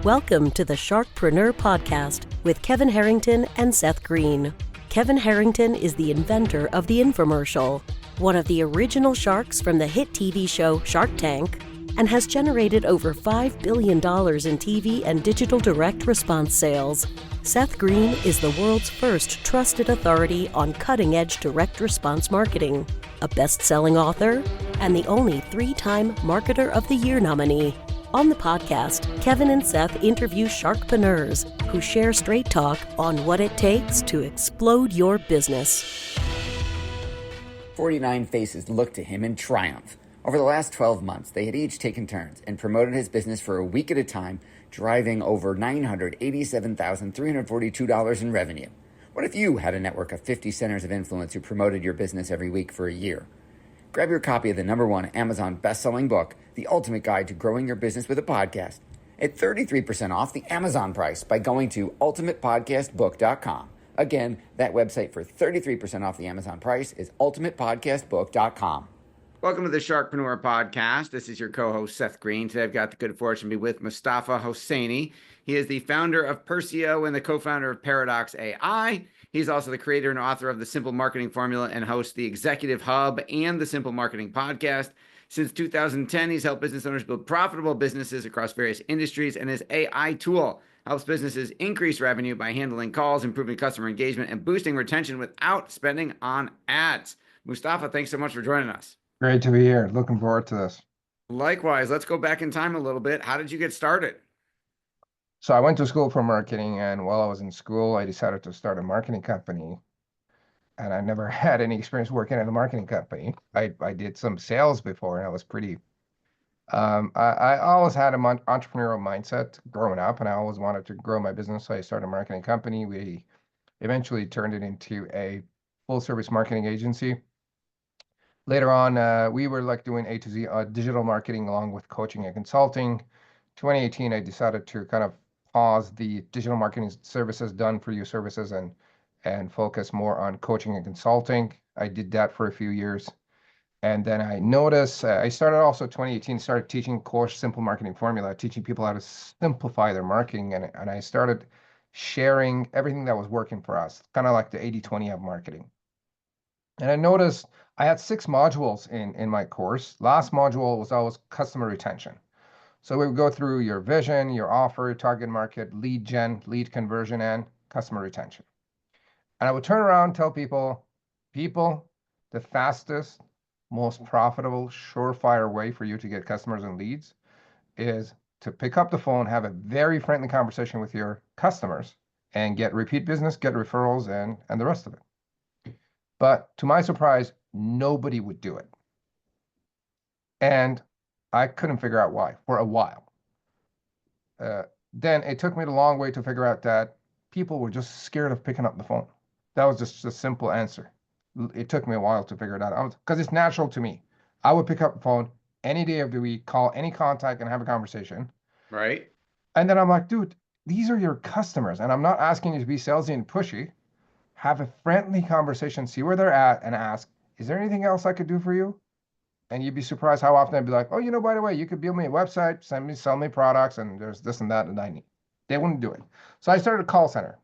Welcome to the Sharkpreneur podcast with Kevin Harrington and Seth Greene. Kevin Harrington is the inventor of the infomercial, one of the original sharks from the hit TV show Shark Tank, and has generated over $5 billion in TV and digital direct response sales. Seth Greene is the world's first trusted authority on cutting-edge direct response marketing, a best-selling author, and the only 3-time Marketer of the Year nominee. On the podcast, Kevin and Seth interview sharkpreneurs who share straight talk on what it takes to explode your business. 49 faces looked to him in triumph. Over the last 12 months, they had each taken turns and promoted his business for a week at a time, driving over $987,342 in revenue. What if you had a network of 50 centers of influence who promoted your business every week for a year? Grab your copy of the #1 Amazon best-selling book, The Ultimate Guide to Growing Your Business with a Podcast, at 33% off the Amazon price by going to ultimatepodcastbook.com. Again, that website for 33% off the Amazon price is ultimatepodcastbook.com. Welcome to the Sharkpreneur podcast. This is your co-host, Seth Greene. Today I've got the good fortune to be with Mostafa Hosseini. He is the founder of Persyo and the co-founder of Paradox AI. He's also the creator and author of The Simple Marketing Formula and hosts the Executive Hub and the Simple Marketing Podcast. Since 2010, he's helped business owners build profitable businesses across various industries, and his AI tool helps businesses increase revenue by handling calls, improving customer engagement, and boosting retention without spending on ads. Mostafa, thanks so much for joining us. Great to be here. Looking forward to this. Likewise. Let's go back in time a little bit. How did you get started? So I went to school for marketing, and while I was in school, I decided to start a marketing company. And I never had any experience working at a marketing company. I did some sales before, and I was pretty. I always had an entrepreneurial mindset growing up, and I always wanted to grow my business. So I started a marketing company. We eventually turned it into a full-service marketing agency. Later on, we were like doing A to Z digital marketing along with coaching and consulting. 2018, I decided to kind of pause the digital marketing services, done for you services, and focus more on coaching and consulting. I did that for a few years. And then I noticed, I started also 2018, started teaching course Simple Marketing Formula, teaching people how to simplify their marketing. And I started sharing everything that was working for us, kind of like the 80-20 of marketing. And I noticed I had 6 modules in my course. Last module was always customer retention. So we would go through your vision, your offer, target market, lead gen, lead conversion, and customer retention. And I would turn around and tell people, the fastest, most profitable, surefire way for you to get customers and leads is to pick up the phone, have a very friendly conversation with your customers, and get repeat business, get referrals, and the rest of it. But to my surprise, nobody would do it. And I couldn't figure out why for a while. Then it took me a long way to figure out that people were just scared of picking up the phone. That was just a simple answer. It took me a while to figure it out because it's natural to me. I would pick up the phone any day of the week, call any contact and have a conversation. Right. And then I'm like, dude, these are your customers. And I'm not asking you to be salesy and pushy. Have a friendly conversation, see where they're at, and ask, is there anything else I could do for you? And you'd be surprised how often I'd be like, oh, by the way, you could build me a website, sell me products, and there's this and that I need. They wouldn't do it. So I started a call center.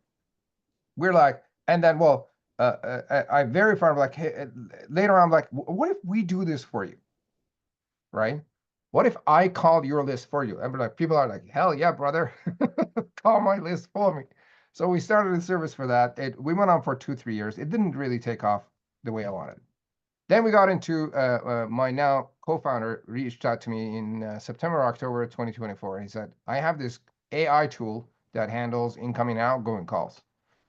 We're like, and then, I verified, I'm like, hey, later on, I'm like, what if we do this for you? Right? What if I called your list for you? And like, people are like, hell yeah, brother. Call my list for me. So we started a service for that. We went on for 2-3 years. It didn't really take off the way I wanted. Then we got into, my now co-founder reached out to me in September, October 2024. And he said, I have this AI tool that handles incoming and outgoing calls.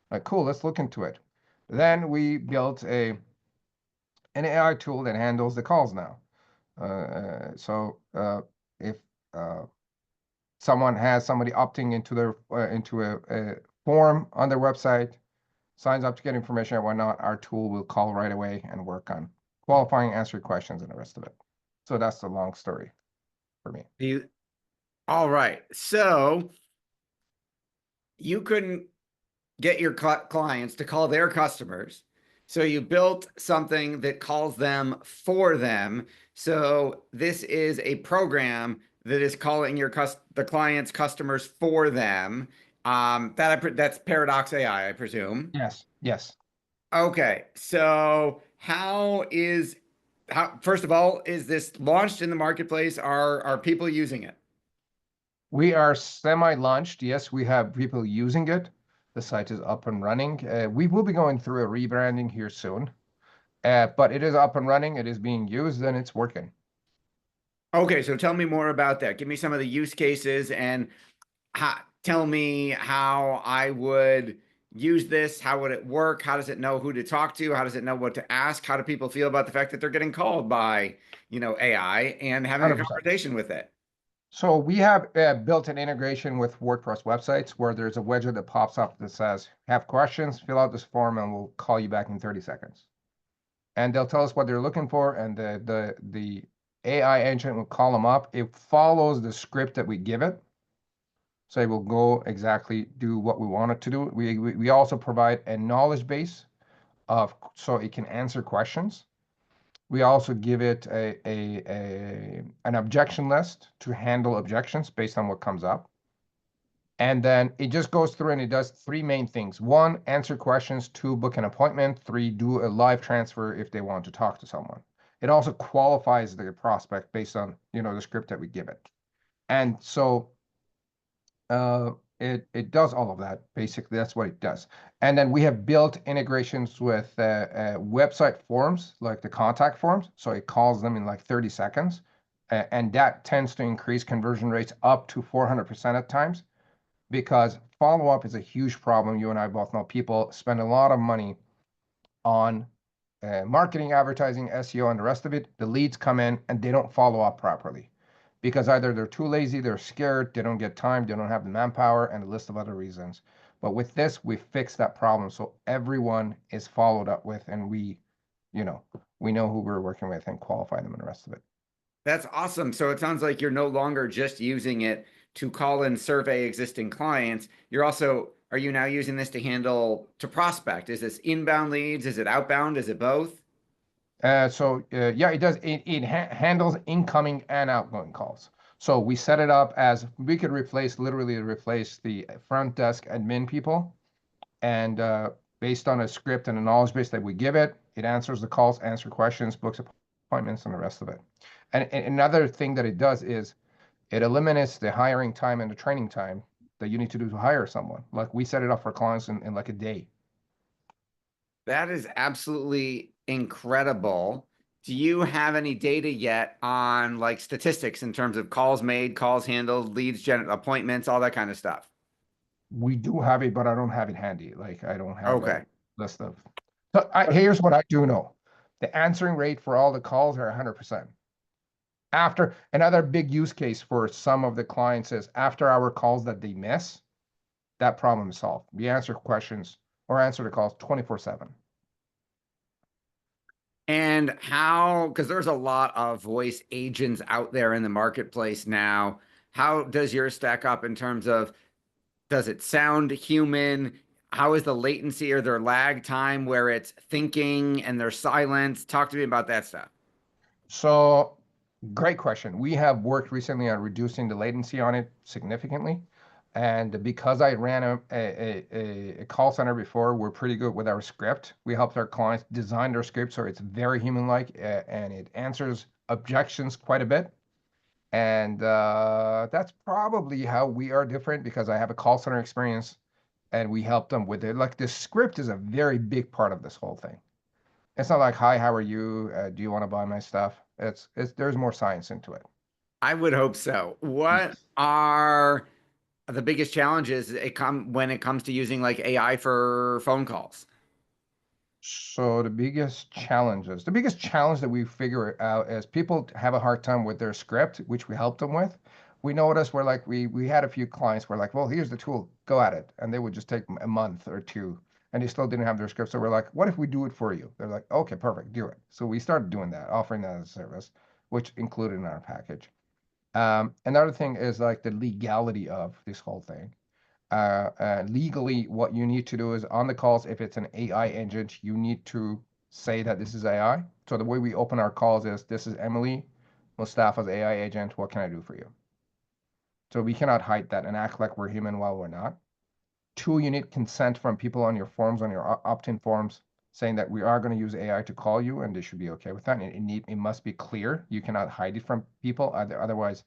Like, cool, let's look into it. Then we built an AI tool that handles the calls now. So if someone has somebody opting into their into a form on their website, signs up to get information and whatnot, our tool will call right away and work on qualifying, answering questions, and the rest of it. So that's the long story for me. All right. So you couldn't get your clients to call their customers. So you built something that calls them for them. So this is a program that is calling the client's customers for them. That's Paradox AI, I presume. Yes, yes. Okay, so how first of all, is this launched in the marketplace? Are people using it? We are semi-launched. Yes, we have people using it. The site is up and running. We will be going through a rebranding here soon, but it is up and running. It is being used and it's working. Okay, so tell me more about that. Give me some of the use cases and tell me how I would use this. How would it work? How does it know who to talk to? How does it know what to ask? How do people feel about the fact that they're getting called by, AI and having a 100%. conversation with it? So we have built an integration with WordPress websites where there's a widget that pops up that says, have questions, fill out this form, and we'll call you back in 30 seconds. And they'll tell us what they're looking for, and the AI engine will call them up. It follows the script that we give it. So it will go exactly do what we want it to do. We also provide a knowledge base so it can answer questions. We also give it an objection list to handle objections based on what comes up. And then it just goes through and it does three main things. One, answer questions. Two, book an appointment. Three, do a live transfer if they want to talk to someone. It also qualifies the prospect based on, the script that we give it. And so it does all of that. Basically, that's what it does. And then we have built integrations with website forms, like the contact forms. So it calls them in like 30 seconds. And that tends to increase conversion rates up to 400% at times, because follow-up is a huge problem. You and I both know people spend a lot of money on marketing, advertising, SEO, and the rest of it. The leads come in and they don't follow up properly because either they're too lazy, they're scared, they don't get time, they don't have the manpower, and a list of other reasons. But with this, we fix that problem. So everyone is followed up with, and we know who we're working with and qualify them and the rest of it. That's awesome. So it sounds like you're no longer just using it to call and survey existing clients. Are you now using this to prospect? Is this inbound leads? Is it outbound? Is it both? Yeah, it does. It handles incoming and outgoing calls. So we set it up as we could literally replace the front desk admin people. And based on a script and a knowledge base that we give it, it answers the calls, answer questions, books appointments, and the rest of it. And another thing that it does is it eliminates the hiring time and the training time that you need to do to hire someone. Like we set it up for clients in like a day. That is absolutely incredible. Do you have any data yet on like statistics in terms of calls made, calls handled, appointments, all that kind of stuff? We do have it, but I don't have it handy. Like I don't have a Okay. list of. So here's what I do know: the answering rate for all the calls are 100%. After another big use case for some of the clients is after our calls that they miss, that problem is solved. We answer questions or answer the calls 24/7. And because there's a lot of voice agents out there in the marketplace now, how does yours stack up in terms of does it sound human? How is the latency or their lag time where it's thinking and there's silence? Talk to me about that stuff. So great question. We have worked recently on reducing the latency on it significantly. And because I ran a call center before, we're pretty good with our script. We helped our clients design their script so it's very human-like and it answers objections quite a bit. And that's probably how we are different, because I have a call center experience and we help them with it. Like the script is a very big part of this whole thing. It's not like, hi, how are you? Do you want to buy my stuff? It's there's more science into it. I would hope so. What Yes. are the biggest challenges when it comes to using like AI for phone calls? So the biggest challenge that we figure out is people have a hard time with their script, which we help them with. We noticed where like we had a few clients where like, well, here's the tool, go at it. And they would just take a month or two and they still didn't have their script. So we're like, what if we do it for you? They're like, okay, perfect, do it. So we started doing that, offering that as a service, which included in our package. Another thing is like the legality of this whole thing. Legally, what you need to do is on the calls, if it's an AI engine, you need to say that this is AI. So the way we open our calls is, this is Emily, Mostafa's AI agent. What can I do for you? So we cannot hide that and act like we're human while we're not. Two, you need consent from people on your forms, on your opt-in forms, saying that we are going to use AI to call you, and they should be okay with that. And it must be clear. You cannot hide it from people. Otherwise,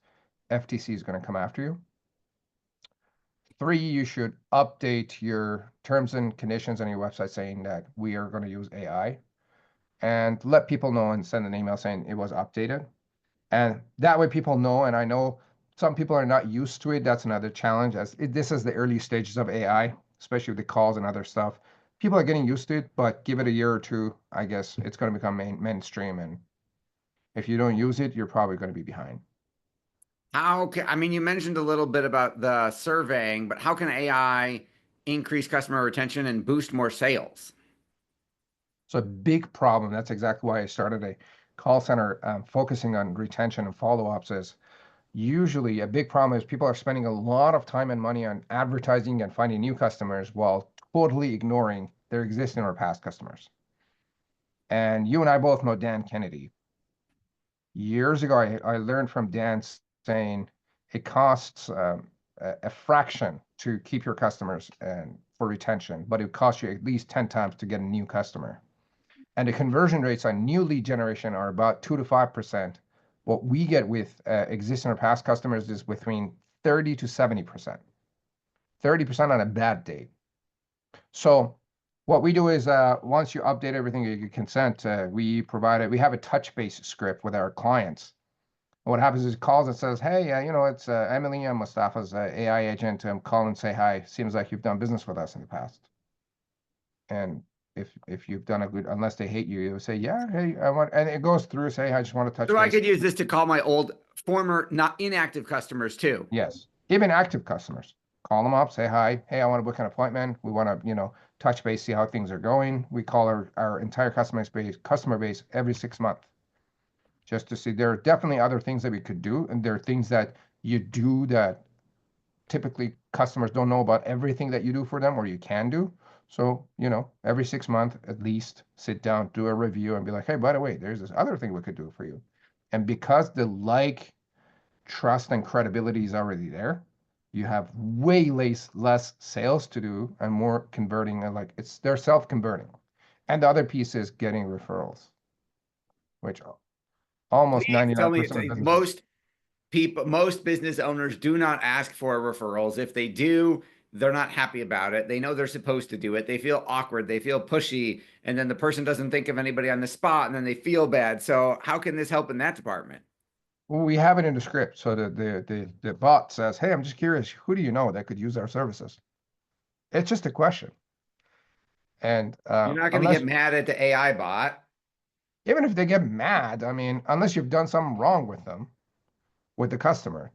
FTC is going to come after you. Three, you should update your terms and conditions on your website saying that we are going to use AI, and let people know and send an email saying it was updated. And that way people know, and I know some people are not used to it. That's another challenge, as this is the early stages of AI, especially with the calls and other stuff. People are getting used to it, but give it a year or two, I guess it's going to become mainstream. And if you don't use it, you're probably going to be behind. I mean, you mentioned a little bit about the surveying, but how can AI increase customer retention and boost more sales? So a big problem. That's exactly why I started a call center focusing on retention and follow-ups. Is usually a big problem is people are spending a lot of time and money on advertising and finding new customers while totally ignoring their existing or past customers. And you and I both know Dan Kennedy. Years ago, I learned from Dan saying it costs a fraction to keep your customers and for retention, but it costs you at least 10 times to get a new customer. And the conversion rates on new lead generation are about 2 to 5%. What we get with existing or past customers is between 30 to 70%. 30% on a bad day. So what we do is once you update everything, you consent, we have a touch base script with our clients. And what happens is it calls and says, hey, it's Emily, I'm Mostafa's AI agent. Call and say hi. Seems like you've done business with us in the past. And if you've done a good, unless they hate you, you say, yeah, hey, and it goes through, say, I just want to touch So I base. could use this to call my old former, not inactive customers too. Yes, even active customers. Call them up, say hi. Hey, I want to book an appointment. We want to, touch base, see how things are going. We call our entire customer base every 6 months just to see. There are definitely other things that we could do, and there are things that you do that typically customers don't know about everything that you do for them or you can do. So, every 6 months at least sit down, do a review and be like, hey, by the way, there's this other thing we could do for you. And because the trust and credibility is already there, you have way less sales to do and more converting, and they're self-converting. And the other piece is getting referrals, which almost Please tell 99% of me, businesses. most business owners do not ask for referrals. If they do, they're not happy about it. They know they're supposed to do it. They feel awkward. They feel pushy. And then the person doesn't think of anybody on the spot and then they feel bad. So how can this help in that department? Well, we have it in the script. So the bot says, hey, I'm just curious, who do you know that could use our services? It's just a question. And You're not going to unless, get mad at the AI bot. even if they get mad, I mean, unless you've done something wrong with them, with the customer,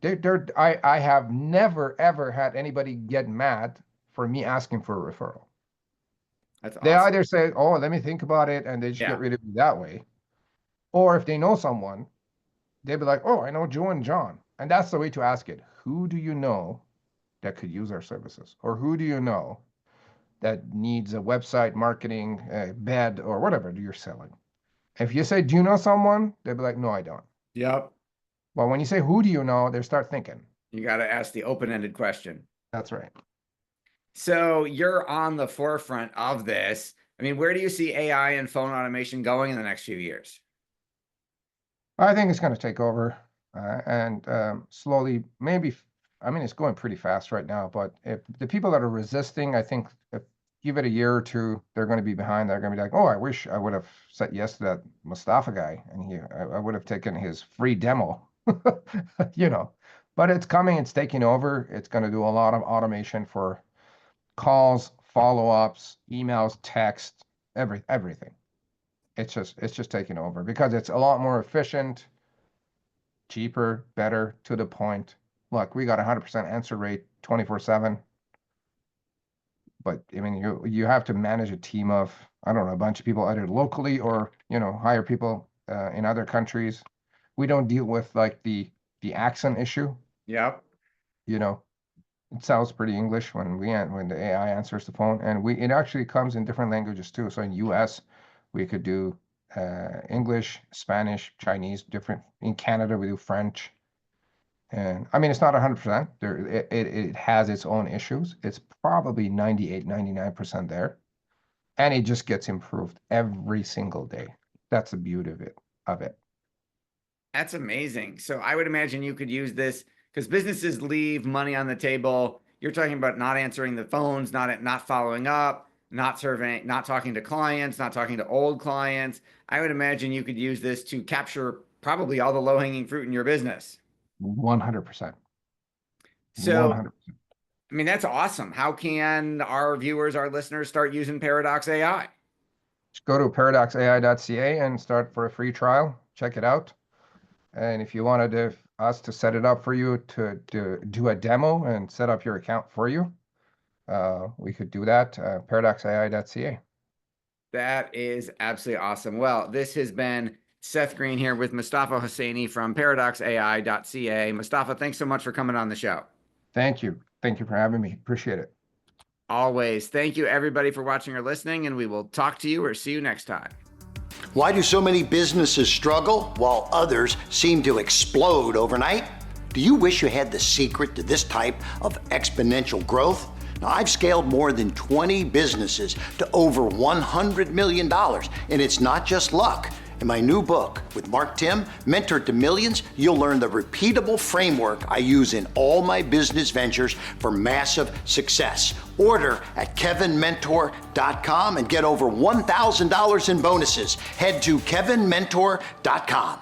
I have never, ever had anybody get mad for me asking for a referral. That's They awesome. either say, oh, let me think about it, and they just get Yeah. rid of me that way. Or if they know someone, they'd be like, oh, I know Joe and John. And that's the way to ask it. Who do you know that could use our services? Or who do you know that needs a website, marketing, a bed, or whatever you're selling? If you say, do you know someone? They'd be like, no, I don't. Yep. Well, when you say, who do you know? They start thinking. You got to ask the open-ended question. That's right. So you're on the forefront of this. I mean, where do you see AI and phone automation going in the next few years? I think it's going to take over and slowly, maybe, I mean, it's going pretty fast right now, but if the people that are resisting, I think if give it a year or two, they're going to be behind. They're going to be like, oh, I wish I would have said yes to that Mostafa guy, and I would have taken his free demo, you know. But it's coming, it's taking over. It's going to do a lot of automation for calls, follow-ups, emails, text, everything. It's just taking over because it's a lot more efficient, cheaper, better, to the point. Look, we got 100% answer rate 24/7. But I mean, you have to manage a team of, I don't know, a bunch of people either locally or, hire people in other countries. We don't deal with like the accent issue. Yep. You know, it sounds pretty English when the AI answers the phone, and it actually comes in different languages too. So in US, we could do English, Spanish, Chinese, different. In Canada, we do French. And I mean, it's not 100%. It has its own issues. It's probably 98, 99% there. And it just gets improved every single day. That's the beauty of it. That's amazing. So I would imagine you could use this because businesses leave money on the table. You're talking about not answering the phones, not following up, not surveying, not talking to clients, not talking to old clients. I would imagine you could use this to capture probably all the low-hanging fruit in your business. 100%. So, 100%. I mean, that's awesome. How can our viewers, our listeners start using Paradox AI? Just go to paradoxai.ca and start for a free trial. Check it out. And if you wanted us to set it up for you to do a demo and set up your account for you, we could do that. Paradoxai.ca. That is absolutely awesome. Well, this has been Seth Greene here with Mostafa Hosseini from paradoxai.ca. Mostafa, thanks so much for coming on the show. Thank you. Thank you for having me. Appreciate it. Always. Thank you, everybody, for watching or listening, and we will talk to you or see you next time. Why do so many businesses struggle while others seem to explode overnight? Do you wish you had the secret to this type of exponential growth? Now, I've scaled more than 20 businesses to over $100 million, and it's not just luck. In my new book with Mark Tim, Mentor to Millions, you'll learn the repeatable framework I use in all my business ventures for massive success. Order at kevinmentor.com and get over $1,000 in bonuses. Head to kevinmentor.com.